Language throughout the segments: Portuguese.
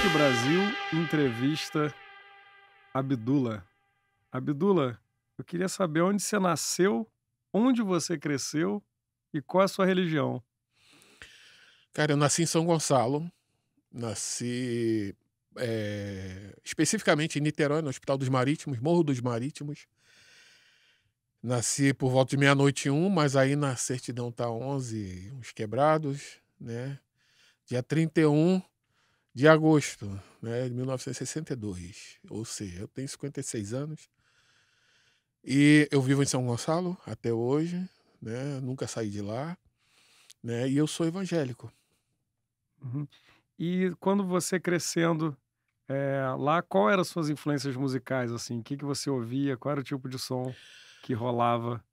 Rock Brasil entrevista Abdula. Abdula, eu queria saber onde você nasceu, onde você cresceu e qual a sua religião. Cara, eu nasci em São Gonçalo, nasci, especificamente em Niterói, no Hospital dos Marítimos, Morro dos Marítimos. Nasci por volta de meia-noite e um, mas aí na certidão tá 11 uns quebrados, né? Dia 31 de agosto, né, de 1962. Ou seja, eu tenho 56 anos e eu vivo em São Gonçalo até hoje, né? Nunca saí de lá, né? E eu sou evangélico. Uhum. E quando você crescendo, lá, qual eram as suas influências musicais, assim? O que que você ouvia? Qual era o tipo de som que rolava?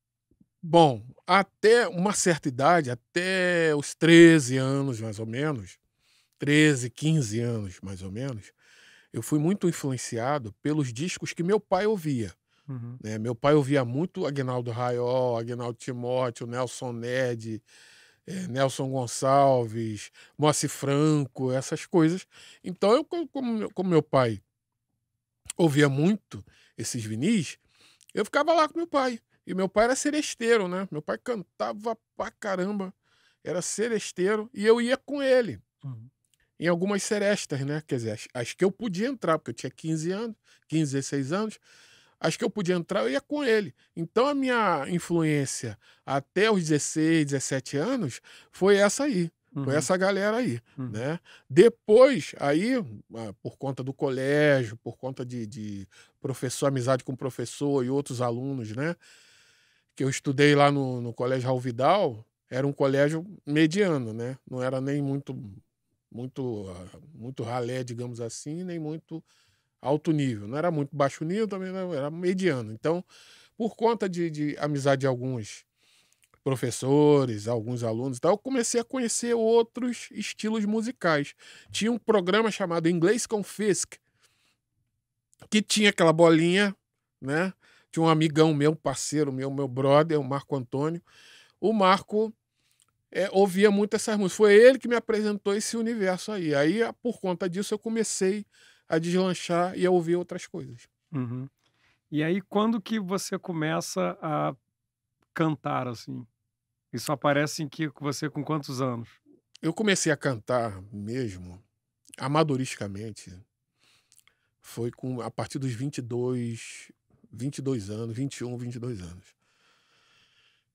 Bom, até uma certa idade, até os 13 anos mais ou menos, 13, 15 anos mais ou menos, eu fui muito influenciado pelos discos que meu pai ouvia, Uhum. né. Meu pai ouvia muito Aguinaldo Raiol, Aguinaldo Timóteo, Nelson Ned, Nelson Gonçalves, Moacir Franco, essas coisas. Então eu como meu pai ouvia muito esses vinis, eu ficava lá com meu pai. E meu pai era seresteiro, né? Meu pai cantava pra caramba, era seresteiro, e eu ia com ele Uhum. em algumas serestas, né? Quer dizer, as que eu podia entrar, porque eu tinha 15 anos, 15, 16 anos, as que eu podia entrar, eu ia com ele. Então a minha influência até os 16, 17 anos foi essa aí. Foi Uhum. essa galera aí, Uhum. né? Depois, aí, por conta do colégio, por conta de professor, amizade com professor e outros alunos, né? Que eu estudei lá no Colégio Raul Vidal, era um colégio mediano, né? Não era nem muito ralé, digamos assim, nem muito alto nível. Não era muito baixo nível, também não, era mediano. Então, por conta de amizade de alguns professores, alguns alunos e tal, eu comecei a conhecer outros estilos musicais. Tinha um programa chamado Inglês com Fisk, que tinha aquela bolinha, né? Tinha um amigão meu, um parceiro meu brother, o Marco Antônio. O Marco ouvia muito essas músicas. Foi ele que me apresentou esse universo aí. Aí, por conta disso, eu comecei a deslanchar e a ouvir outras coisas. Uhum. E aí, quando que você começa a cantar, assim? Isso aparece em que você com quantos anos? Eu comecei a cantar mesmo, amadoristicamente, foi a partir dos 22 anos, 21, 22 anos.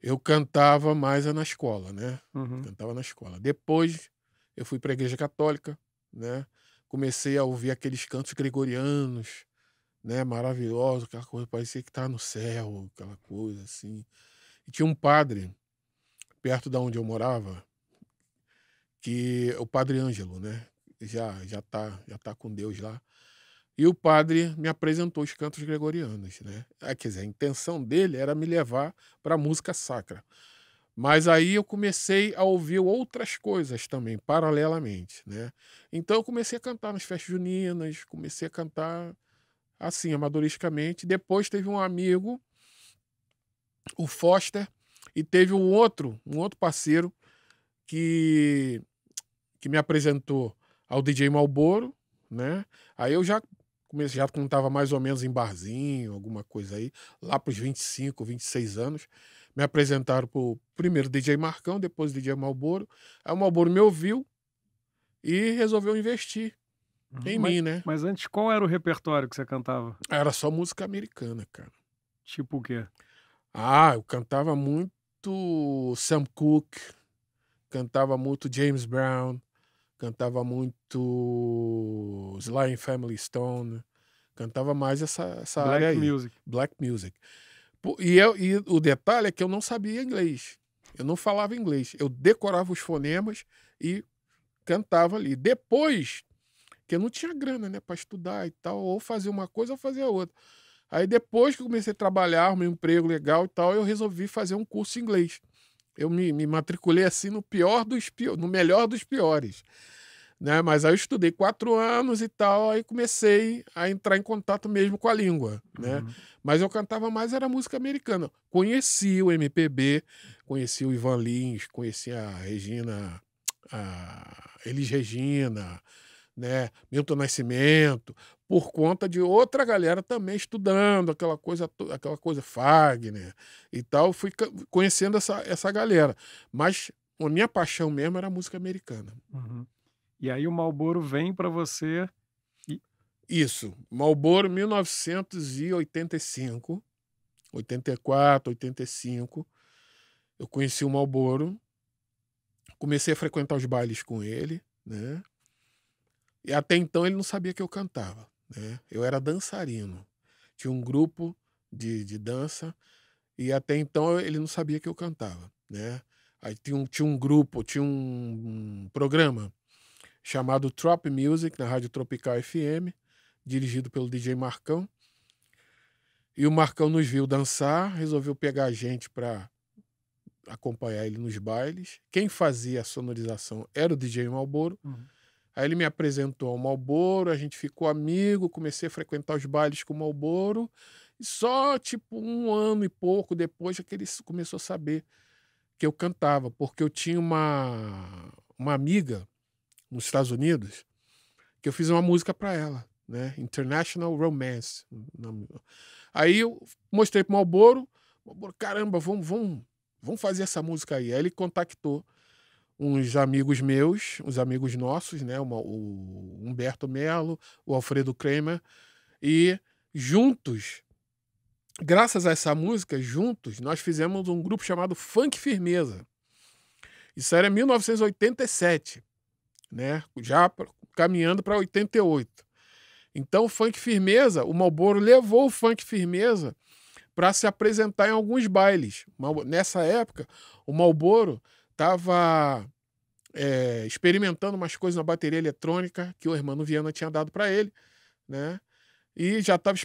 Eu cantava mais na escola, né? Uhum. Cantava na escola. Depois eu fui para a igreja católica, né? Comecei a ouvir aqueles cantos gregorianos, né? Maravilhosos, aquela coisa, parecia que estava no céu, aquela coisa assim. E tinha um padre perto da onde eu morava, que o padre Ângelo, né? Já tá com Deus lá. E o padre me apresentou os cantos gregorianos, né? Quer dizer, a intenção dele era me levar para a música sacra. Mas aí eu comecei a ouvir outras coisas também, paralelamente, né? Então eu comecei a cantar nas festas juninas, comecei a cantar assim, amadoristicamente. Depois teve um amigo, o Foster, e teve um outro parceiro que, que me apresentou ao DJ Malboro, né? Aí eu já cantava mais ou menos em barzinho, alguma coisa aí, lá para os 25, 26 anos. Me apresentaram pro primeiro DJ Marcão, depois o DJ Malboro. Aí o Malboro me ouviu e resolveu investir Uhum. em Ma mim, né? mas antes, qual era o repertório que você cantava? Era só música americana, cara. Tipo o quê? Eu cantava muito Sam Cooke, cantava muito James Brown, cantava muito Sly and Family Stone, cantava mais essa área Black aí, music. black music. E o detalhe é que eu não sabia inglês, eu não falava inglês, eu decorava os fonemas e cantava ali. Depois, que eu não tinha grana, né, para estudar e tal, ou fazer uma coisa ou fazer outra. Aí depois que eu comecei a trabalhar, arrumei um emprego legal e tal, eu resolvi fazer um curso de inglês. Eu me matriculei assim no melhor dos piores, né? Mas aí eu estudei 4 anos e tal, aí comecei a entrar em contato mesmo com a língua, né? Uhum. Mas eu cantava mais era música americana. Conheci o MPB, conheci o Ivan Lins, conheci a Regina, a Elis Regina, né? Milton Nascimento, por conta de outra galera também estudando aquela coisa Fagner e tal. Fui conhecendo essa galera. Mas a minha paixão mesmo era a música americana. Uhum. E aí o Marlboro vem para você e Isso, Marlboro 1985, 84, 85. Eu conheci o Marlboro, comecei a frequentar os bailes com ele, né? E até então ele não sabia que eu cantava, né? Eu era dançarino. Tinha um grupo de dança e até então ele não sabia que eu cantava, né? Aí tinha um grupo, tinha um programa chamado Trop Music na Rádio Tropical FM, dirigido pelo DJ Marcão. E o Marcão nos viu dançar, resolveu pegar a gente para acompanhar ele nos bailes. Quem fazia a sonorização era o DJ Marlboro. Uhum. Aí ele me apresentou ao Marlboro, a gente ficou amigo, comecei a frequentar os bailes com o Marlboro. E só, tipo, 1 ano e pouco depois é que ele começou a saber que eu cantava, porque eu tinha uma amiga nos Estados Unidos que eu fiz uma música para ela, né? International Romance. Aí eu mostrei pro Marlboro, caramba, vamos fazer essa música aí. Aí ele contactou uns amigos meus, uns amigos nossos, né? O Humberto Melo, o Alfredo Kramer, e juntos, graças a essa música, juntos, nós fizemos um grupo chamado Funk Firmeza. Isso era em 1987, né? Já caminhando para 88. Então, o Funk Firmeza, o Marlboro levou o Funk Firmeza para se apresentar em alguns bailes. Nessa época, o Marlboro estava experimentando umas coisas na bateria eletrônica que o Hermano Viana tinha dado para ele, né? E já estava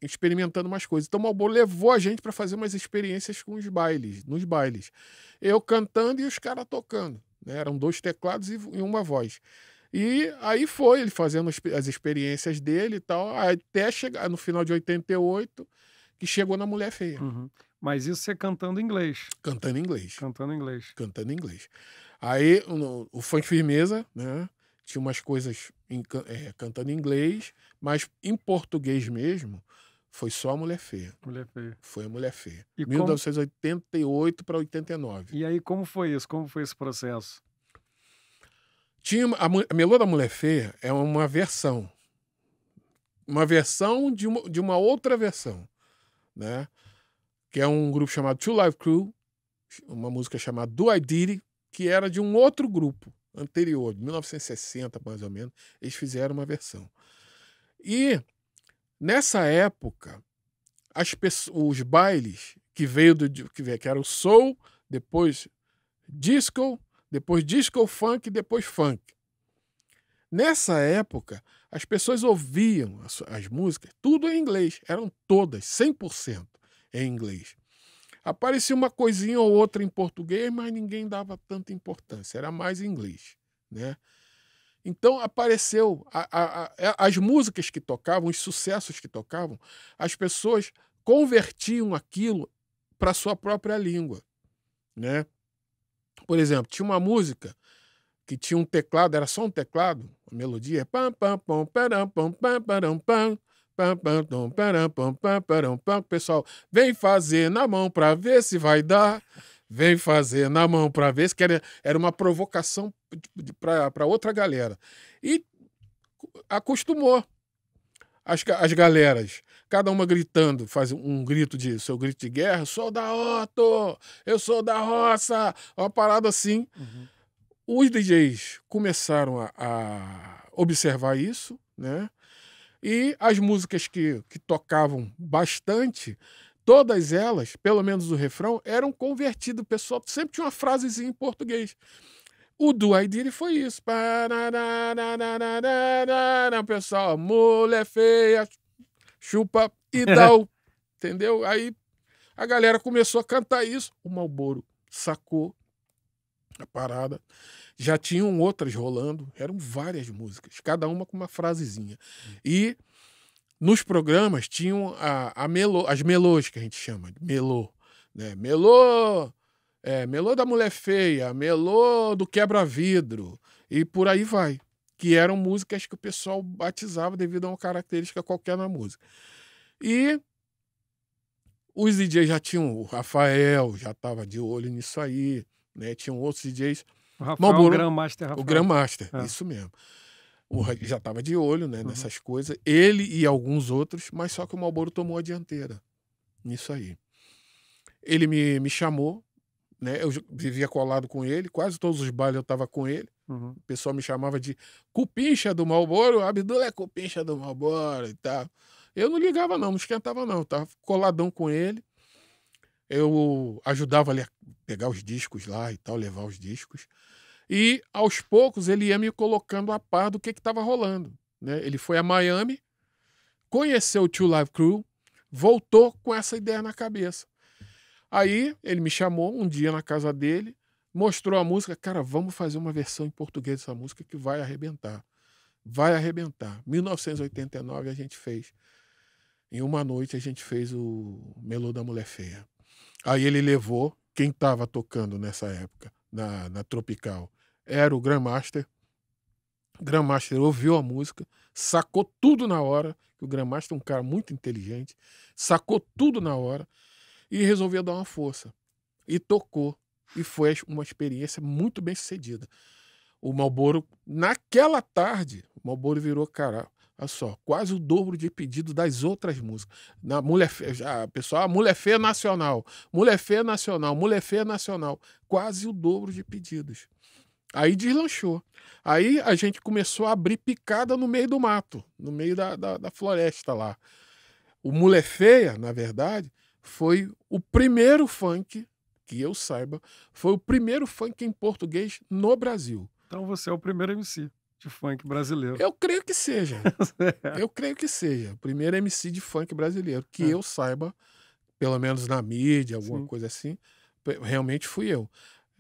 experimentando umas coisas. Então o Marlboro levou a gente para fazer umas experiências com os bailes, nos bailes. Eu cantando e os caras tocando, né? Eram 2 teclados e uma voz. E aí foi ele fazendo as experiências dele e tal, até chegar no final de 88, que chegou na Mulher Feia. Uhum. Mas isso você cantando inglês. Cantando inglês. Cantando inglês. Cantando inglês. Aí o Funk Firmeza, né? Tinha umas coisas cantando em inglês, mas em português mesmo, foi só a Mulher Feia. Mulher Feia. Foi a Mulher Feia. E 1988 para 89. E aí como foi isso? Como foi esse processo? Tinha a Melô da Mulher Feia é uma versão. Uma versão de uma outra versão, né? Que é um grupo chamado Two Live Crew, uma música chamada Do I Did It, que era de um outro grupo anterior, de 1960 mais ou menos. Eles fizeram uma versão. E nessa época, os bailes que veio que era o soul, depois disco funk, depois funk. Nessa época, as pessoas ouviam as músicas, tudo em inglês, eram todas, 100% em inglês. Aparecia uma coisinha ou outra em português, mas ninguém dava tanta importância, era mais em inglês, né? Então apareceu as músicas que tocavam, os sucessos que tocavam, as pessoas convertiam aquilo para a sua própria língua, né? Por exemplo, tinha uma música que tinha um teclado, era só um teclado, a melodia é pam pam pam param pam pam param pam pam pam pam param pam pam param pam. Pessoal, vem fazer na mão para ver se vai dar. Vem fazer na mão para ver se era uma provocação para outra galera. E acostumou as galeras, cada uma gritando, faz seu grito de guerra, sou da Otto, eu sou da roça, uma parada assim. Uhum. Os DJs começaram a observar isso, né? E as músicas que tocavam bastante, todas elas, pelo menos o refrão, eram convertidas. O pessoal sempre tinha uma frasezinha em português. O Do I Did It foi isso. Pessoal, mulher feia, chupa e dá. Entendeu? Aí a galera começou a cantar isso. O Marlboro sacou a parada. Já tinham outras rolando, eram várias músicas, cada uma com uma frasezinha. E nos programas tinham as melôs, que a gente chama de melô, né? Melô da Mulher Feia, melô do quebra-vidro, e por aí vai. que eram músicas que o pessoal batizava devido a uma característica qualquer na música. E os DJs já tinham, o Rafael já estava de olho nisso aí, né? Tinham outros DJs. O Rafael, o Marlboro, Grandmaster o Rafael. Grandmaster, É. isso mesmo. Já estava de olho, né, Uhum. nessas coisas. Ele e alguns outros, mas só que o Marlboro tomou a dianteira nisso aí. Ele me chamou, né? Eu vivia colado com ele, quase todos os bailes eu estava com ele. Uhum. O pessoal me chamava de cupincha do Marlboro, Abdullah é cupincha do Marlboro e tal. Eu não ligava não esquentava não, tava coladão com ele. Eu ajudava ele a pegar os discos lá e tal, levar os discos. E aos poucos ele ia me colocando a par do que estava rolando, né? Ele foi a Miami, conheceu o Two Live Crew, voltou com essa ideia na cabeça. Aí ele me chamou um dia na casa dele, mostrou a música, cara, vamos fazer uma versão em português dessa música que vai arrebentar. Vai arrebentar. 1989 a gente fez. Em uma noite a gente fez o Melô da Mulher Feia. Aí ele levou, quem estava tocando nessa época, na Tropical, era o Grandmaster. O Grandmaster ouviu a música, sacou tudo na hora, que o Grandmaster é um cara muito inteligente, sacou tudo na hora e resolveu dar uma força. E tocou. E foi uma experiência muito bem sucedida. O Marlboro, naquela tarde, o Marlboro virou, cara, olha só, quase o dobro de pedido das outras músicas. Na Mulher Feia, pessoal, Mulher Feia Nacional, Mulher Feia Nacional, Mulher Feia Nacional. Quase o dobro de pedidos. Aí deslanchou. Aí a gente começou a abrir picada no meio do mato, no meio da floresta lá. O Mulher Feia, na verdade, foi o primeiro funk, que eu saiba, foi o primeiro funk em português no Brasil. Então você é o primeiro MC de funk brasileiro. Eu creio que seja. Eu creio que seja. O primeiro MC de funk brasileiro. Que eu saiba, pelo menos na mídia, alguma Sim. coisa assim, realmente fui eu.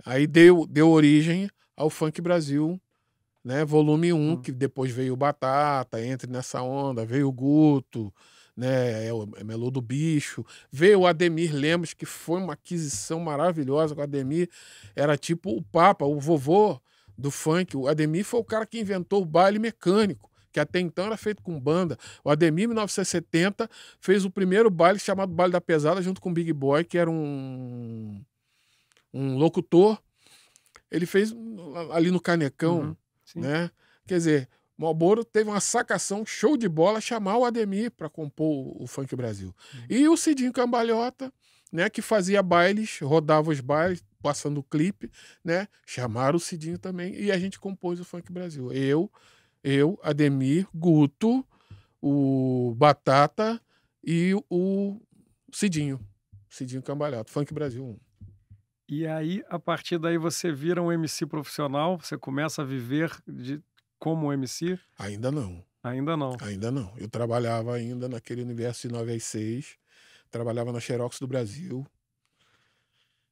Aí deu origem ao Funk Brasil, né? Volume 1, que depois veio o Batata, Entre Nessa Onda, veio o Guto, né? O Melô do Bicho, veio o Ademir Lemos, que foi uma aquisição maravilhosa. O Ademir era tipo o papa, o vovô do funk. O Ademir foi o cara que inventou o baile mecânico, que até então era feito com banda. O Ademir, em 1970, fez o primeiro baile chamado Baile da Pesada, junto com o Big Boy, que era um locutor. Ele fez ali no Canecão, né? Quer dizer, Marlboro teve uma sacação show de bola chamar o Ademir para compor o Funk Brasil. E o Cidinho Cambalhota, né, que fazia bailes, rodava os bailes, passando o clipe, né? Chamaram o Cidinho também e a gente compôs o Funk Brasil. Eu, Ademir, Guto, o Batata e o Cidinho Cambalhota, Funk Brasil 1. E aí, a partir daí, você vira um MC profissional? Você começa a viver como MC? Ainda não. Ainda não. Ainda não. Eu trabalhava ainda naquele universo de 9 às 6. Trabalhava na Xerox do Brasil.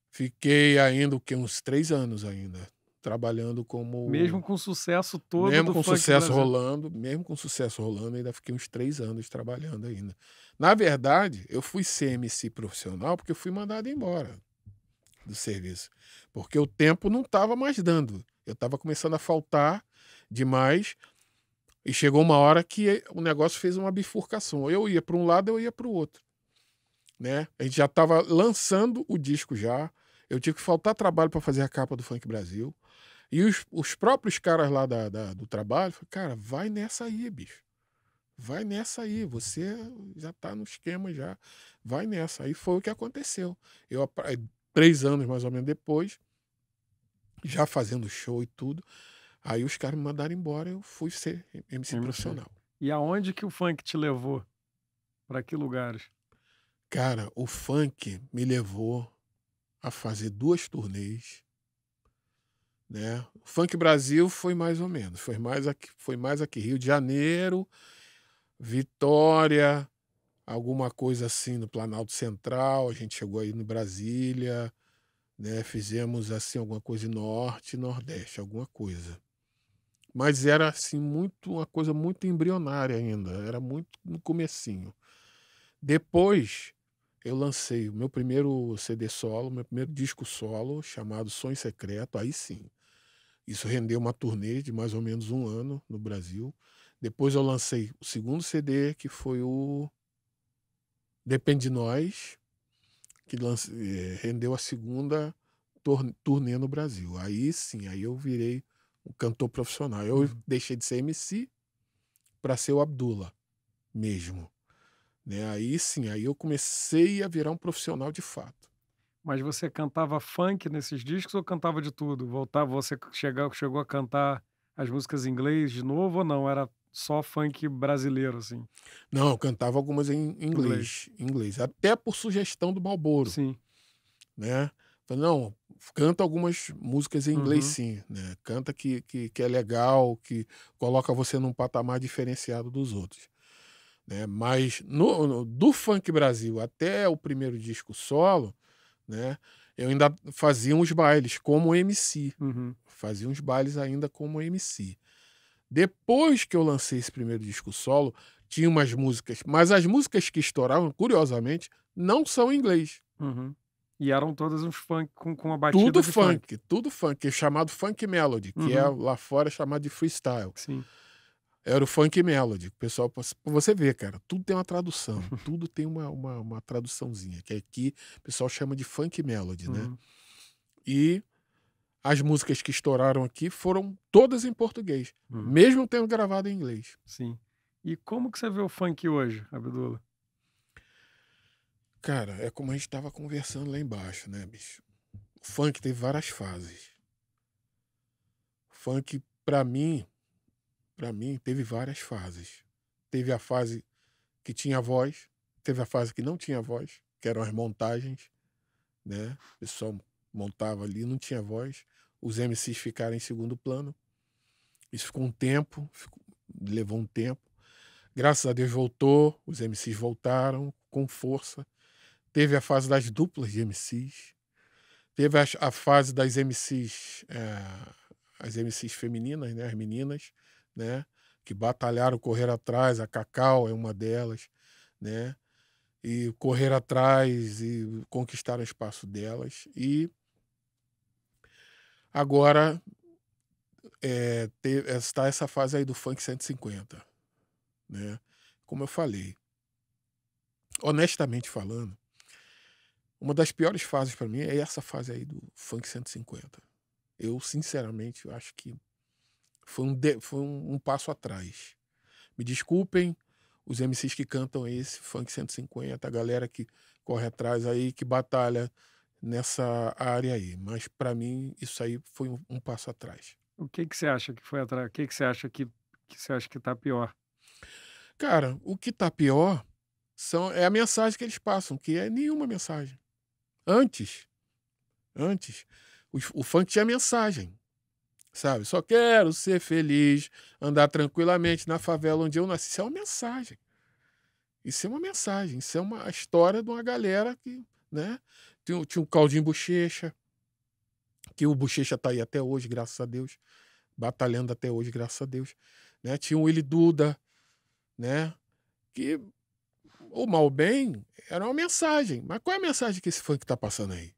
Fiquei ainda, uns 3 anos ainda. Trabalhando como... Mesmo com o sucesso todo mesmo do com funk sucesso Brasil. rolando, mesmo com sucesso rolando, ainda fiquei uns 3 anos trabalhando ainda. Na verdade, eu fui ser MC profissional porque eu fui mandado embora do serviço. Porque o tempo não estava mais dando. Eu estava começando a faltar demais e chegou uma hora que o negócio fez uma bifurcação. Eu ia para um lado, eu ia para o outro. Né? A gente já estava lançando o disco já. Eu tive que faltar trabalho para fazer a capa do Funk Brasil. E os próprios caras lá do trabalho falaram, cara, vai nessa aí, bicho. Vai nessa aí, você já tá no esquema já. Vai nessa. Aí foi o que aconteceu. 3 anos mais ou menos depois, já fazendo show e tudo, aí os caras me mandaram embora, eu fui ser MC profissional. E aonde que o funk te levou? Para que lugares? Cara, o funk me levou a fazer 2 turnês, né? O Funk Brasil foi mais ou menos, foi mais aqui, Rio de Janeiro, Vitória, alguma coisa assim no Planalto Central, a gente chegou aí no Brasília, né? Fizemos assim alguma coisa em Norte e Nordeste, alguma coisa. Mas era assim uma coisa muito embrionária ainda, era muito no comecinho. Depois eu lancei o meu primeiro CD solo, meu primeiro disco solo, chamado Sonho Secreto, aí sim. Isso rendeu uma turnê de mais ou menos 1 ano no Brasil. Depois eu lancei o segundo CD, que foi o Depende de Nós, que rendeu a segunda turnê no Brasil. Aí sim, aí eu virei um cantor profissional. Eu deixei de ser MC para ser o Abdullah mesmo. Né? Aí sim, aí eu comecei a virar um profissional de fato. Mas você cantava funk nesses discos ou cantava de tudo? Voltava, você chegou a cantar as músicas em inglês de novo ou não? Era só funk brasileiro, assim, Não, eu cantava algumas em inglês? inglês, até por sugestão do Marlboro, Sim. né? Falei, não, canta algumas músicas em inglês Uhum. sim, né? Canta que é legal, que coloca você num patamar diferenciado dos outros. Né? Mas do funk Brasil até o primeiro disco solo, né? Eu ainda fazia uns bailes como MC. Uhum. Fazia uns bailes ainda como MC. Depois que eu lancei esse primeiro disco solo, tinha umas músicas, mas as músicas que estouravam, curiosamente, não são em inglês. Uhum. E eram todas uns funk com a batida de funk. Tudo funk, é chamado funk melody, que é Uhum. lá fora chamado de freestyle. Sim. Era o funk melody. O pessoal, pra você ver, cara, tudo tem uma tradução, tudo tem uma traduçãozinha, que aqui o pessoal chama de funk melody, né? Uhum. E as músicas que estouraram aqui foram todas em português, Uhum. mesmo tendo gravado em inglês. Sim. E como que você vê o funk hoje, Abdullah? Cara, é como a gente estava conversando lá embaixo, né, bicho? O funk teve várias fases. O funk, pra mim, teve várias fases. Teve a fase que tinha voz, teve a fase que não tinha voz, que eram as montagens, né? O pessoal montava ali, não tinha voz. Os MCs ficaram em segundo plano. Isso ficou um tempo, levou um tempo. Graças a Deus voltou, os MCs voltaram com força. Teve a fase das duplas de MCs. Teve a fase das MCs, as MCs femininas, né, as meninas, né, que batalharam, correr atrás, a Cacau é uma delas, né, e correr atrás e conquistar o espaço delas. E agora está essa fase aí do funk 150, né? Como eu falei, honestamente falando, uma das piores fases para mim é essa fase aí do funk 150. Eu, sinceramente, eu acho que foi um passo atrás. Me desculpem os MCs que cantam esse funk 150, a galera que corre atrás aí, que batalha nessa área aí. Mas para mim isso aí foi um passo atrás. O que que você acha que foi atrás? O que que você acha que você acha que tá pior? Cara, o que tá pior é a mensagem que eles passam, que é nenhuma mensagem. Antes, antes, o funk tinha mensagem. Sabe? Só quero ser feliz, andar tranquilamente na favela onde eu nasci. Isso é uma mensagem. Isso é uma mensagem. Isso é uma história de uma galera que, né? Tinha um Claudinho Bochecha, que o Bochecha tá aí até hoje, graças a Deus. Batalhando até hoje, graças a Deus. Né? Tinha o Willy Duda, né? Que o mal bem era uma mensagem. Mas qual é a mensagem que esse funk tá passando aí?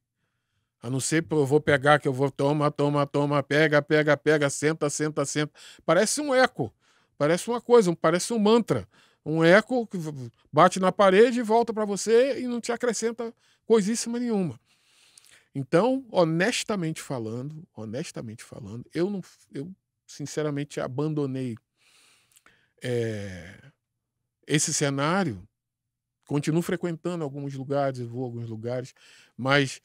A não ser eu vou pegar, que eu vou toma, toma, toma, pega, pega, pega, senta, senta, senta. Parece um eco. Parece uma coisa, parece um mantra. Um eco que bate na parede e volta para você e não te acrescenta coisíssima nenhuma. Então, honestamente falando, eu sinceramente abandonei esse cenário. Continuo frequentando alguns lugares, eu vou a alguns lugares, mas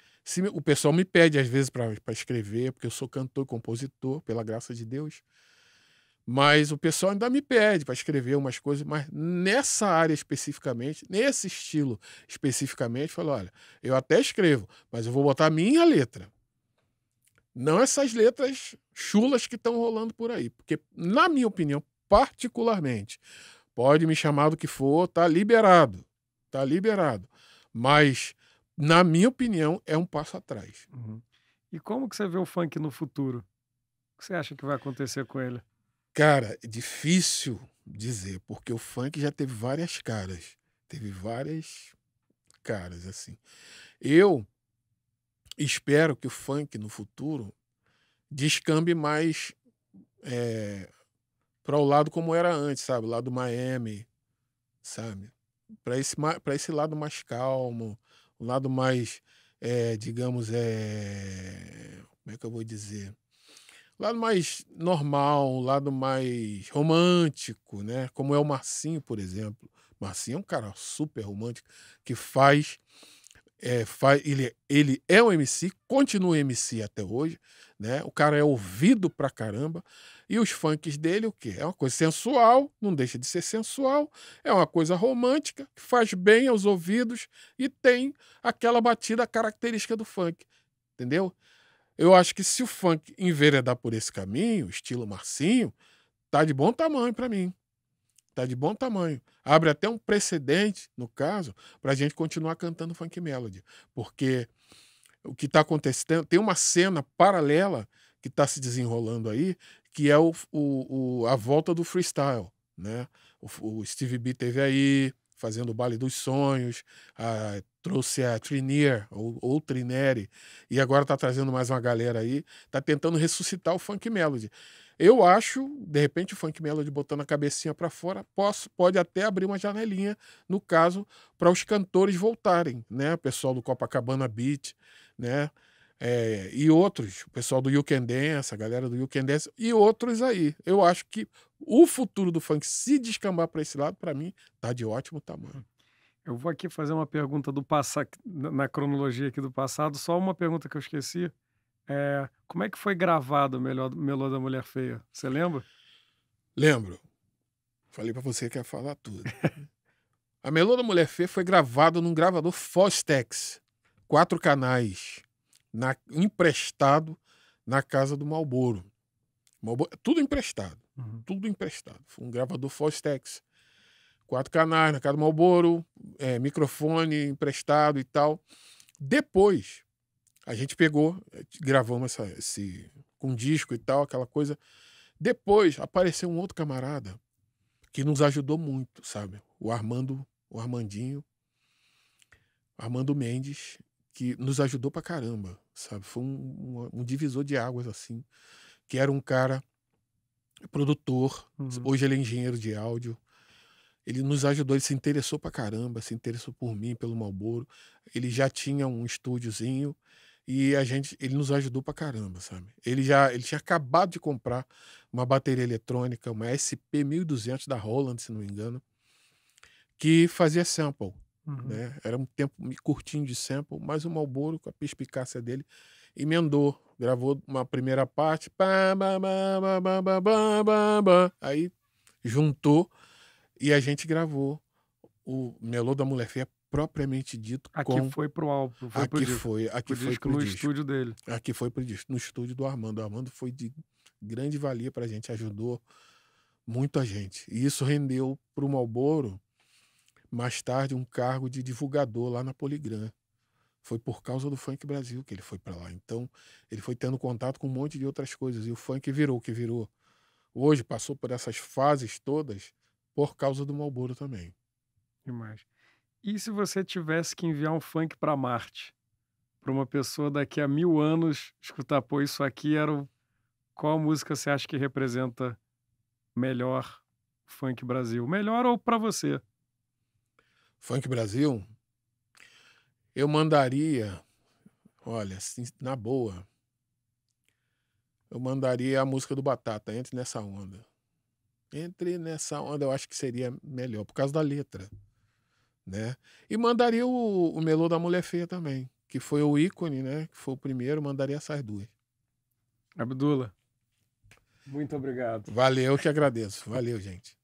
o pessoal me pede às vezes para escrever, porque eu sou cantor e compositor, pela graça de Deus, mas o pessoal ainda me pede para escrever umas coisas, mas nessa área especificamente, nesse estilo especificamente, falo, olha, eu até escrevo, mas eu vou botar a minha letra. Não essas letras chulas que estão rolando por aí, porque na minha opinião, particularmente, pode me chamar do que for, tá liberado. Tá liberado. Mas, na minha opinião, é um passo atrás. Uhum. E como que você vê o funk no futuro? O que você acha que vai acontecer com ele? Cara, é difícil dizer, porque o funk já teve várias caras. Teve várias caras, assim. Eu espero que o funk no futuro descambe mais para o lado como era antes, sabe? O lado Miami, sabe? Para esse lado mais calmo, um lado mais, digamos, como é que eu vou dizer? O lado mais normal, o lado mais romântico, né? Como é o Marcinho, por exemplo. Marcinho é um cara super romântico que ele é um MC, continua MC até hoje, né? O cara é ouvido pra caramba. E os funks dele, o quê? É uma coisa sensual, não deixa de ser sensual, é uma coisa romântica, que faz bem aos ouvidos e tem aquela batida característica do funk, entendeu? Eu acho que se o funk enveredar por esse caminho, estilo Marcinho, tá de bom tamanho pra mim. Tá de bom tamanho. Abre até um precedente, no caso, para a gente continuar cantando funk melody. Porque o que está acontecendo, tem uma cena paralela que está se desenrolando aí, que é a volta do freestyle, né? O Stevie B teve aí, fazendo o Baile dos Sonhos, trouxe a Trinier, ou Trineri, e agora está trazendo mais uma galera aí, está tentando ressuscitar o funk melody. Eu acho, de repente, o funk melody botando a cabecinha para fora, pode até abrir uma janelinha, no caso, para os cantores voltarem, né? O pessoal do Copacabana Beat, né? E outros, o pessoal do You Can Dance, a galera do You Can Dance, e outros aí. Eu acho que o futuro do funk, se descambar para esse lado, para mim, tá de ótimo tamanho. Eu vou aqui fazer uma pergunta do passado, na cronologia aqui do passado, só uma pergunta que eu esqueci. Como é que foi gravado o Melô da Mulher Feia? Você lembra? Lembro. Falei para você que ia falar tudo. A Melô da Mulher Feia foi gravado num gravador Fostex, 4 canais, emprestado na casa do Marlboro. Tudo emprestado. Uhum. Tudo emprestado. Foi um gravador Fostex. 4 canais na casa do Marlboro, microfone emprestado e tal. Depois, a gente pegou, gravamos com disco e tal, aquela coisa. Depois, apareceu um outro camarada que nos ajudou muito, sabe? O Armandinho, Armando Mendes, que nos ajudou pra caramba, sabe? Foi um divisor de águas, assim, que era um cara produtor, hoje ele é engenheiro de áudio. Ele nos ajudou, ele se interessou pra caramba, se interessou por mim, pelo Marlboro. Ele já tinha um estúdiozinho e ele nos ajudou pra caramba, sabe? Ele tinha acabado de comprar uma bateria eletrônica, uma SP1200 da Roland, se não me engano, que fazia sample, né? Era um tempo curtinho de sample, mas o Marlboro, com a perspicácia dele, emendou, gravou uma primeira parte, aí juntou e a gente gravou o Melô da Mulher Feia propriamente dito. Aqui foi pro álbum, foi pro disco. Aqui foi pro no disco. estúdio dele. Aqui foi pro disco, no estúdio do Armando. O Armando foi de grande valia pra gente, ajudou muito a gente. E isso rendeu pro Marlboro, mais tarde, um cargo de divulgador lá na Poligram. Foi por causa do Funk Brasil que ele foi para lá. Então, ele foi tendo contato com um monte de outras coisas. E o funk virou o que virou. Hoje, passou por essas fases todas por causa do Marlboro também. Demais. E se você tivesse que enviar um funk para Marte, para uma pessoa daqui a 1000 anos escutar, pô, isso aqui qual música você acha que representa melhor Funk Brasil? Melhor ou para você? Funk Brasil, eu mandaria, olha, assim, na boa, eu mandaria a música do Batata, Entre Nessa Onda. Entre Nessa Onda, eu acho que seria melhor, por causa da letra, né? E mandaria o Melô da Mulher Feia também, que foi o ícone, né? Que foi o primeiro, mandaria essas duas. Abdullah, muito obrigado. Valeu, eu que agradeço. Valeu, gente.